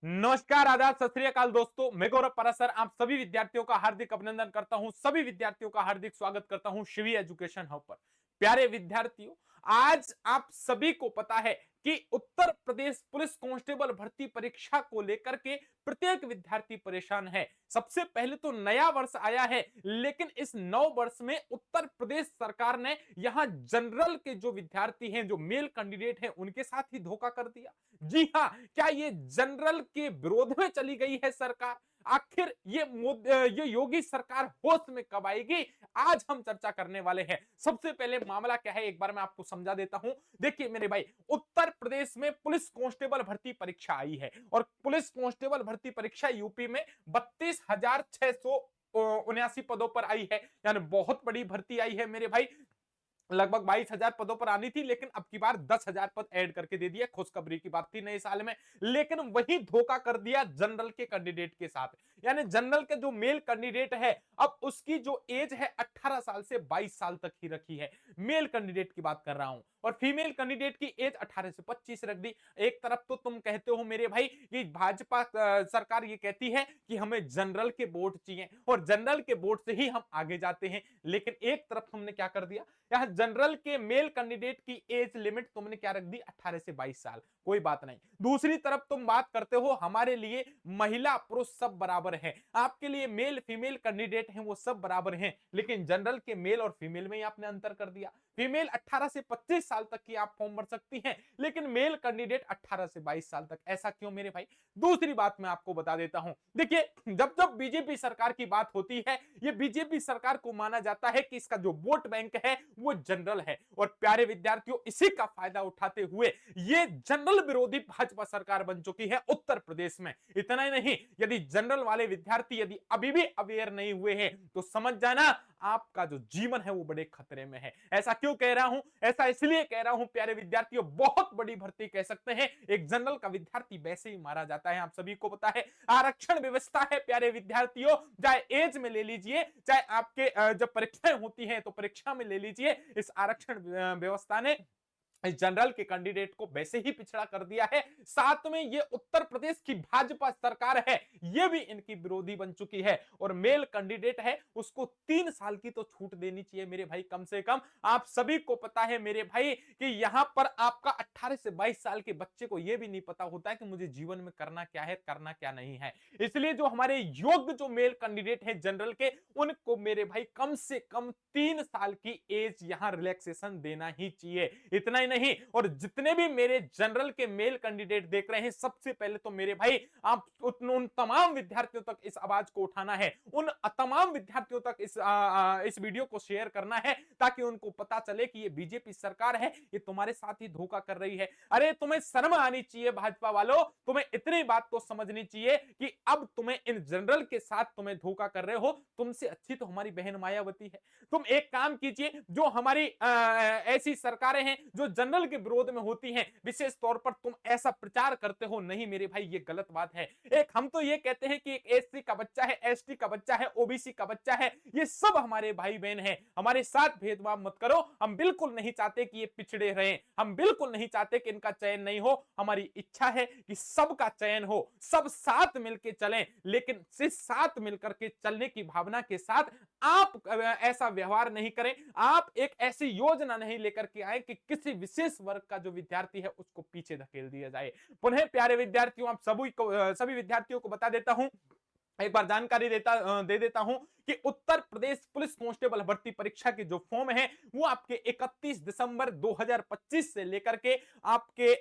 नमस्कार, आदाब, सत श्री अकाल दोस्तों। मैं गौरव परासर आप सभी विद्यार्थियों का हार्दिक अभिनंदन करता हूं, सभी विद्यार्थियों का हार्दिक स्वागत करता हूं शिवी एजुकेशन हब पर। प्यारे विद्यार्थियों, आज आप सभी को पता है कि उत्तर प्रदेश पुलिस कांस्टेबल भर्ती परीक्षा को लेकर के प्रत्येक विद्यार्थी परेशान है। सबसे पहले तो नया वर्ष आया है, लेकिन इस नव वर्ष में उत्तर प्रदेश सरकार ने यहां जनरल के जो विद्यार्थी हैं, जो मेल कैंडिडेट हैं, उनके साथ ही धोखा कर दिया। जी हां, क्या ये जनरल के विरोध में चली गई है सरकार? आखिर ये योगी सरकार होश में कब आएगी? आज हम चर्चा करने वाले हैं। सबसे पहले मामला क्या है, एक बार मैं आपको समझा देता हूं। देखिए मेरे भाई, उत्तर प्रदेश में पुलिस कांस्टेबल भर्ती परीक्षा आई है और पुलिस कांस्टेबल भर्ती परीक्षा यूपी में 32,679 पदों पर आई है। यानी बहुत बड़ी भर्ती आई है मेरे भाई। लगभग 22,000 पदों पर आनी थी, लेकिन अब की बार 10,000 पद ऐड करके दे दिया। खुशखबरी की बात थी नए साल में, लेकिन वही धोखा कर दिया जनरल के कैंडिडेट के साथ। यानी जनरल के जो मेल कैंडिडेट है, अब उसकी जो एज है 18 साल से 22 साल तक ही रखी है। मेल कैंडिडेट की बात कर रहा हूं। और फीमेल कैंडिडेट की एज 18 से 25 रख दी। एक तरफ तो तुम कहते हो मेरे भाई कि भाजपा सरकार ये कहती है कि हमें जनरल के वोट चाहिए और जनरल के वोट से ही हम आगे जाते हैं, लेकिन एक तरफ तुमने क्या कर दिया, यहां जनरल के मेल कैंडिडेट की एज लिमिट तुमने क्या रख दी, 18 से 22 साल। कोई बात नहीं। दूसरी तरफ तुम बात करते हो हमारे लिए महिला पुरुष सब बराबर है, आपके लिए मेल फीमेल कैंडिडेट हैं वो सब बराबर हैं, लेकिन जनरल के मेल और फीमेल में ही आपने अंतर कर दिया। फीमेल 18 से 25 साल तक की आप फॉर्म भर सकती हैं, लेकिन मेल कैंडिडेट 18 से 22 साल तक। ऐसा क्यों मेरे भाई? दूसरी बात मैं आपको बता देता हूं। देखिए, जब जब बीजेपी सरकार की बात होती है, ये बीजेपी सरकार को माना जाता है कि इसका जो वोट बैंक है वो जनरल है। और प्यारे विद्यार्थियों, इसी का फायदा उठाते हुए ये जनरल विरोधी भाजपा सरकार बन चुकी है उत्तर प्रदेश में। इतना ही नहीं, यदि जनरल वाले विद्यार्थी यदि अभी भी अवेयर नहीं हुए हैं, तो समझ जाना आपका जो जीवन है वो बड़े खतरे में है। ऐसा क्यों कह रहा हूं? ऐसा इसलिए कह रहा हूं प्यारे विद्यार्थियों, बहुत बड़ी भर्ती कह सकते हैं। एक जनरल का विद्यार्थी वैसे ही मारा जाता है, आप सभी को पता है। आरक्षण व्यवस्था है प्यारे विद्यार्थियों, चाहे एज में ले लीजिए, चाहे आपके जब परीक्षाएं होती हैं तो परीक्षा में ले लीजिए। इस आरक्षण व्यवस्था ने इस जनरल के कैंडिडेट को वैसे ही पिछड़ा कर दिया है। साथ में ये उत्तर प्रदेश की भाजपा सरकार है, ये भी इनकी विरोधी बन चुकी है। और मेल कैंडिडेट है उसको 3 साल की तो छूट देनी चाहिए मेरे भाई, कम से कम। आप सभी को पता है मेरे भाई कि यहां पर आपका 18 से 22 साल के बच्चे को यह भी नहीं पता होता है कि मुझे जीवन में करना क्या है, करना क्या नहीं है। इसलिए जो हमारे योग्य जो मेल कैंडिडेट है जनरल के, उनको मेरे भाई कम से कम 3 साल की एज यहां रिलैक्सेशन देना ही चाहिए। इतना ही नहीं, और जितने भी मेरे जनरल के मेल कैंडिडेट देख रहे हैं, सबसे पहले तो मेरे भाई आप उन तमाम विद्यार्थियों तक इस आवाज को उठाना है, उन तमाम विद्यार्थियों तक इस वीडियो को शेयर करना है, ताकि उनको पता चले कि ये बीजेपी सरकार है, ये तुम्हारे साथ ही धोखा कर रही है। अरे तुम्हें शर्म आनी चाहिए भाजपा वालों, तुम्हें इतनी बात तो समझनी चाहिए कि अब तुम्हें इन जनरल के साथ तुम्हें धोखा कर रहे हो। तुमसे अच्छी तो हमारी बहन मायावती है। तुम एक काम कीजिए, जो हमारी ऐसी सरकारें हैं जो जनरल के विरोध में होती हैं, विशेष तौर पर तुम ऐसा प्रचार करते हो, नहीं मेरे भाई ये गलत बात है। एक हम तो ये कहते हैं कि एक एससी का बच्चा है, एसटी का बच्चा है, ओबीसी का बच्चा है, ये सब हमारे भाई बहन हैं। हमारे साथ भेदभाव मत करो। हम बिल्कुल नहीं चाहते कि ये पिछड़े रहें, हम बिल्कुल नहीं चाहते कि इनका चयन नहीं हो। हमारी इच्छा है कि सबका चयन हो, सब साथ मिलकर चलें, लेकिन सिर्फ साथ मिलकर के चलने की भावना के साथ आप ऐसा व्यवहार नहीं करें। आप एक ऐसी योजना नहीं लेकर के आए कि किसी विशेष वर्ग का जो विद्यार्थी है उसको पीछे धकेल दिया जाए। पुनः प्यारे विद्यार्थियों, आप सभी विद्यार्थियों को बता देता हूं, एक बार जानकारी दे देता हूं कि उत्तर प्रदेश पुलिस कांस्टेबल भर्ती परीक्षा के जो फॉर्म है वो आपके 31 दिसंबर 2025 से लेकर के आपके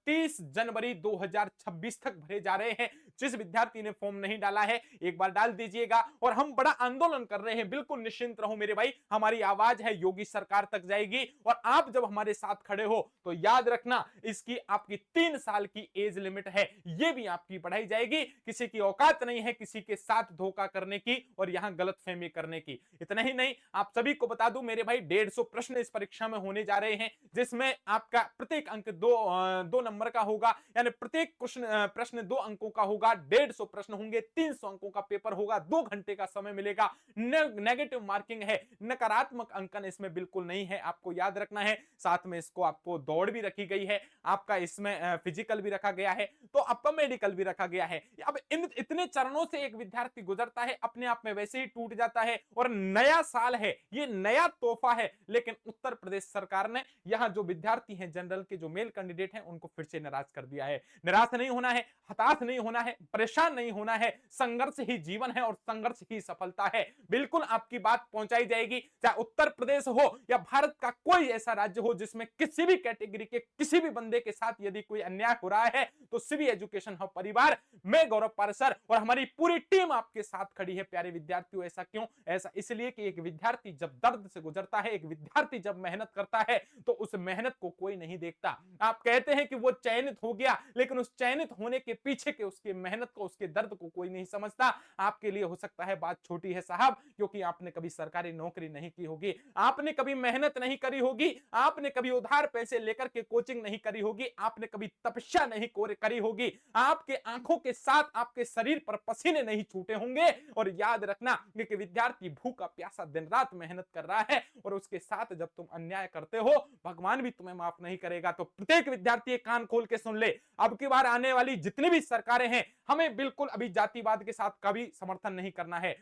30 जनवरी 2026 तक भरे जा रहे हैं। जिस विद्यार्थी ने फॉर्म नहीं डाला है, एक बार डाल दीजिएगा। और हम बड़ा आंदोलन कर रहे हैं, बिल्कुल निश्चिंत रहो मेरे भाई, हमारी आवाज है योगी सरकार तक जाएगी। और आप जब हमारे साथ खड़े हो तो याद रखना, इसकी आपकी 3 साल की एज लिमिट है, ये भी आपकी बढ़ाई जाएगी। किसी की औकात नहीं है किसी के साथ धोखा करने की, और यहां गलतफहमी करने की। इतना ही नहीं, आप सभी को बता दूं मेरे भाई 150 प्रश्न इस परीक्षा में होने जा रहे हैं, जिसमें आपका प्रत्येक अंक दो नंबर का होगा, यानी प्रत्येक प्रश्न 2 अंकों का होगा। 150 प्रश्न होंगे, 300 अंकों का पेपर होगा, 2 घंटे का समय मिलेगा। नेगेटिव मार्किंग है, नकारात्मक अंकन इसमें बिल्कुल नहीं है, आपको याद रखना है। साथ में इसको आपको दौड़ भी रखी गई है, आपका इसमें फिजिकल भी रखा गया है, तो आपका मेडिकल भी रखा गया है। अब इन इतने चरणों से एक विद्यार्थी गुजरता है, अपने आप में वैसे ही टूट जाता है। और नया साल है, ये नया तोहफा है, लेकिन उत्तर प्रदेश सरकार ने यहां जो विद्यार्थी हैं जनरल के, जो मेल कैंडिडेट हैं, उनको फिर से निराश कर दिया है। निराश नहीं होना है, हताश नहीं होना है, परेशान नहीं होना है। संघर्ष ही जीवन है और संघर्ष ही सफलता है। बिल्कुल आपकी बात पहुंचाई जाएगी, चाहे उत्तर प्रदेश हो या भारत का कोई ऐसा राज्य हो जिसमें किसी भी कैटेगरी के किसी भी बंदे के साथ यदि कोई अन्याय हो रहा है, तो सिवी एजुकेशन हब परिवार, मैं गौरव पारसर और हमारी पूरी टीम आपके साथ खड़ी है प्यारे विद्यार्थियों। ऐसा क्यों? ऐसा इसलिए कि एक विद्यार्थी जब दर्द से गुजरता है, एक विद्यार्थी जब मेहनत करता है, तो उस मेहनत को कोई नहीं देखता। आप कहते हैं कि वो चयनित हो गया, लेकिन उस चयनित होने के पीछे के उसकी मेहनत को, उसके दर्द को कोई नहीं समझता। आपके लिए हो सकता है बात छोटी है साहब, क्योंकि आपने कभी सरकारी नौकरी नहीं की होगी, आपने कभी मेहनत नहीं करी होगी, आपने कभी उधार पैसे लेकर के कोचिंग नहीं करी होगी, आपने कभी तपस्या नहीं करी होगी, आपके आंखों के साथ आपके शरीर पर पसीने नहीं छूटे होंगे। और याद रखना कि विद्यार्थी भूखा प्यासा दिन रात मेहनत कर रहा है, और उसके साथ जब तुम अन्याय करते हो, भगवान भी तुम्हें माफ नहीं करेगा। तो प्रत्येक विद्यार्थी कान खोल के सुन ले, अब की बार आने वाली जितनी भी सरकारें हैं, हमें बिल्कुल अभी जातिवाद के साथ कभी समर्थन नहीं करना है।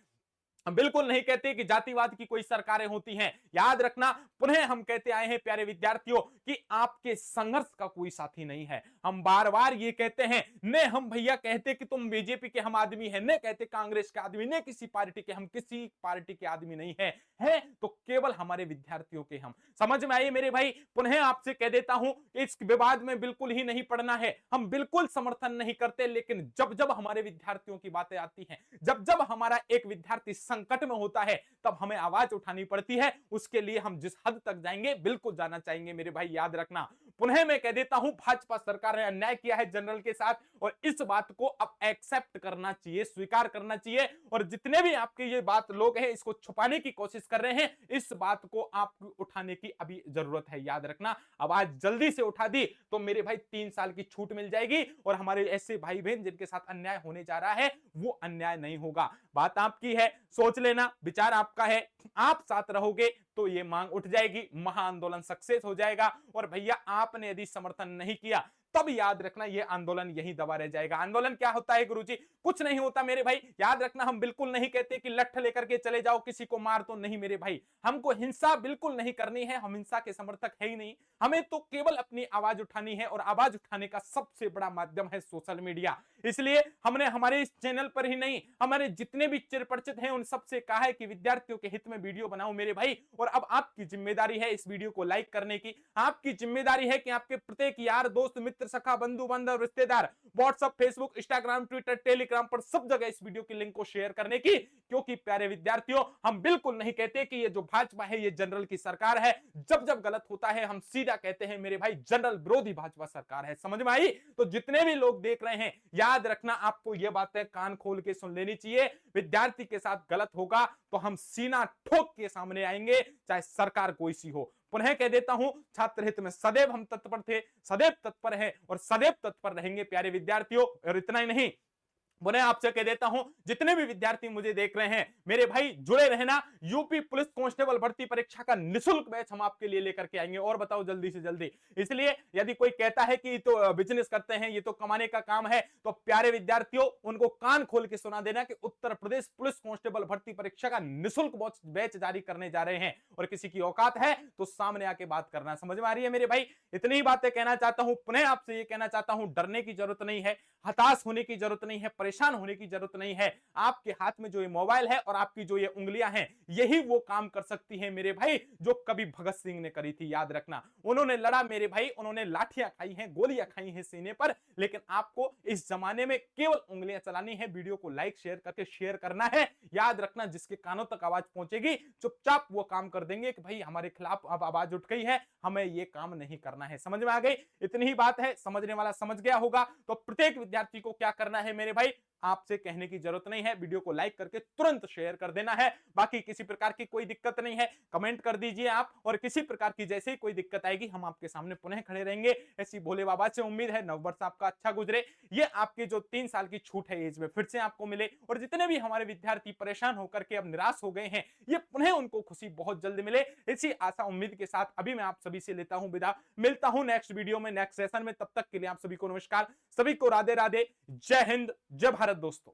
हम बिल्कुल नहीं कहते कि जातिवाद की कोई सरकारें होती हैं। याद रखना, पुनः हम कहते आए हैं प्यारे विद्यार्थियों कि आपके संघर्ष का कोई साथी नहीं है। हम बार बार ये कहते हैं, ने हम भैया कहते कि तुम बीजेपी के हम आदमी हैं, ने कहते कांग्रेस के आदमी, ने किसी पार्टी के, हम किसी पार्टी के आदमी नहीं है, तो केवल हमारे विद्यार्थियों के हम। समझ में आइए मेरे भाई, पुनः आपसे कह देता हूं, इस विवाद में बिल्कुल ही नहीं पड़ना है। हम बिल्कुल समर्थन नहीं करते, लेकिन जब जब हमारे विद्यार्थियों की बातें आती हैं, जब जब हमारा एक विद्यार्थी संकट में होता है, तब हमें आवाज उठानी पड़ती है। उसके लिए हम जिस हद तक जाएंगे, बिल्कुल जाना चाहेंगे मेरे भाई, याद रखना। पुनः मैं कह देता हूं, भाजपा सरकार ने अन्याय किया है जनरल के साथ, और इस बात को अब एक्सेप्ट करना चाहिए, स्वीकार करना चाहिए। और जितने भी आपके ये बात लोग हैं, इसको छुपाने की कोशिश कर रहे हैं, इस बात को आपको उठाने की अभी जरूरत है। याद रखना, आवाज जल्दी से उठा दी तो मेरे भाई 3 साल की छूट मिल जाएगी, और हमारे ऐसे भाई बहन जिनके साथ अन्याय होने जा रहा है, वो अन्याय नहीं होगा। बात आपकी है, सोच लेना, विचार आपका है। आप साथ रहोगे तो ये मांग उठ जाएगी, महाआंदोलन सक्सेस हो जाएगा। और भैया आपने यदि समर्थन नहीं किया, तब याद रखना ये आंदोलन यहीं दबा रह जाएगा। आंदोलन क्या होता है गुरुजी? कुछ नहीं होता मेरे भाई। याद रखना, हम बिल्कुल नहीं कहते कि लठ लेकर के चले जाओ, किसी को मार तो नहीं मेरे भाई। हमको हिंसा बिल्कुल नहीं करनी है, हम हिंसा के समर्थक है ही नहीं। हमें तो केवल अपनी आवाज उठानी है, और आवाज उठाने का सबसे बड़ा माध्यम है सोशल मीडिया। इसलिए हमने हमारे इस चैनल पर ही नहीं, हमारे जितने भी चिरपरिचित हैं, उन सबसे कहा है कि विद्यार्थियों के हित में वीडियो बनाओ मेरे भाई। और अब आपकी जिम्मेदारी है इस वीडियो को लाइक करने की, आपकी जिम्मेदारी है कि आपके प्रत्येक यार, दोस्त, मित्र, सखा, बंधु बांधव, रिश्तेदार, WhatsApp, Facebook, Instagram, Twitter, Telegram पर सब जगह इस वीडियो की लिंक को शेयर करने की। क्योंकि प्यारे विद्यार्थियों, हम बिल्कुल नहीं कहते कि ये जो भाजपा है ये जनरल की सरकार है। जब जब गलत होता है, हम सीधा कहते हैं मेरे भाई, जनरल विरोधी भाजपा सरकार है। समझ में आई? तो जितने भी लोग देख रहे हैं, याद रखना, आपको ये बातें कान खोल के सुन लेनी चाहिए। विद्यार्थी के साथ गलत होगा तो हम सीना ठोक के सामने आएंगे, चाहे सरकार कोई सी हो। पुनः कह देता हूं, छात्र हित में सदैव हम तत्पर थे, सदैव तत्पर हैं, और सदैव तत्पर रहेंगे प्यारे विद्यार्थियों। और इतना ही नहीं, पुनः आपसे कह देता हूं, जितने भी विद्यार्थी मुझे देख रहे हैं मेरे भाई, जुड़े रहना। यूपी पुलिस कांस्टेबल भर्ती परीक्षा का निःशुल्क बैच हम आपके लिए लेकर के आएंगे। और बताओ जल्दी से जल्दी। इसलिए यदि कोई कहता है कि तो बिजनेस करते हैं, ये तो कमाने का काम है, तो प्यारे विद्यार्थियों, उनको कान खोल के सुना देना कि उत्तर प्रदेश पुलिस कांस्टेबल भर्ती परीक्षा का निःशुल्क बैच जारी करने जा रहे हैं। और किसी की औकात है तो सामने आके बात करना। समझ में आ रही है मेरे भाई? इतनी ही बातें कहना चाहता हूं। पुनः आपसे ये कहना चाहता हूं, डरने की जरूरत नहीं है, हताश होने की जरूरत नहीं है, परेशान होने की जरूरत नहीं है। आपके हाथ में जो ये मोबाइल है और आपकी जो ये उंगलियां हैं, यही वो काम कर सकती हैं मेरे भाई, जो कभी भगत सिंह ने करी थी। याद रखना, उन्होंने लड़ा मेरे भाई, उन्होंने लाठियां खाई हैं, गोलियां खाई हैं सीने पर, लेकिन आपको इस जमाने में केवल उंगलियां चलानी है। वीडियो को लाइक शेयर करके शेयर करना है। याद रखना, जिसके कानों तक आवाज पहुंचेगी, चुपचाप वो काम कर देंगे कि भाई हमारे खिलाफ अब आवाज उठ गई है, हमें ये काम नहीं करना है। समझ में आ गई? इतनी ही बात है, समझने वाला समझ गया होगा। तो प्रत्येक विद्यार्थी को क्या करना है मेरे भाई, आपसे कहने की जरूरत नहीं है। वीडियो को लाइक करके तुरंत शेयर कर देना है। बाकी किसी प्रकार की कोई दिक्कत नहीं है, कमेंट कर दीजिए आप, और किसी प्रकार की जैसे ही कोई दिक्कत आएगी हम आपके सामने पुनः खड़े रहेंगे। ऐसी भोले बाबा से उम्मीद है नववर्ष आपका अच्छा गुजरे, ये आपके जो 3 साल की छूट है एज में फिर से आपको मिले, और जितने भी हमारे विद्यार्थी परेशान होकर के अब निराश हो गए हैं, ये पुनः उनको खुशी बहुत जल्द मिले। इसी आशा उम्मीद के साथ अभी मैं आप सभी से लेता हूं विदा। मिलता हूं नेक्स्ट वीडियो में, नेक्स्ट सेशन में। तब तक के लिए आप सभी को नमस्कार, सभी को राधे राधे, जय हिंद, जय भारत दोस्तों।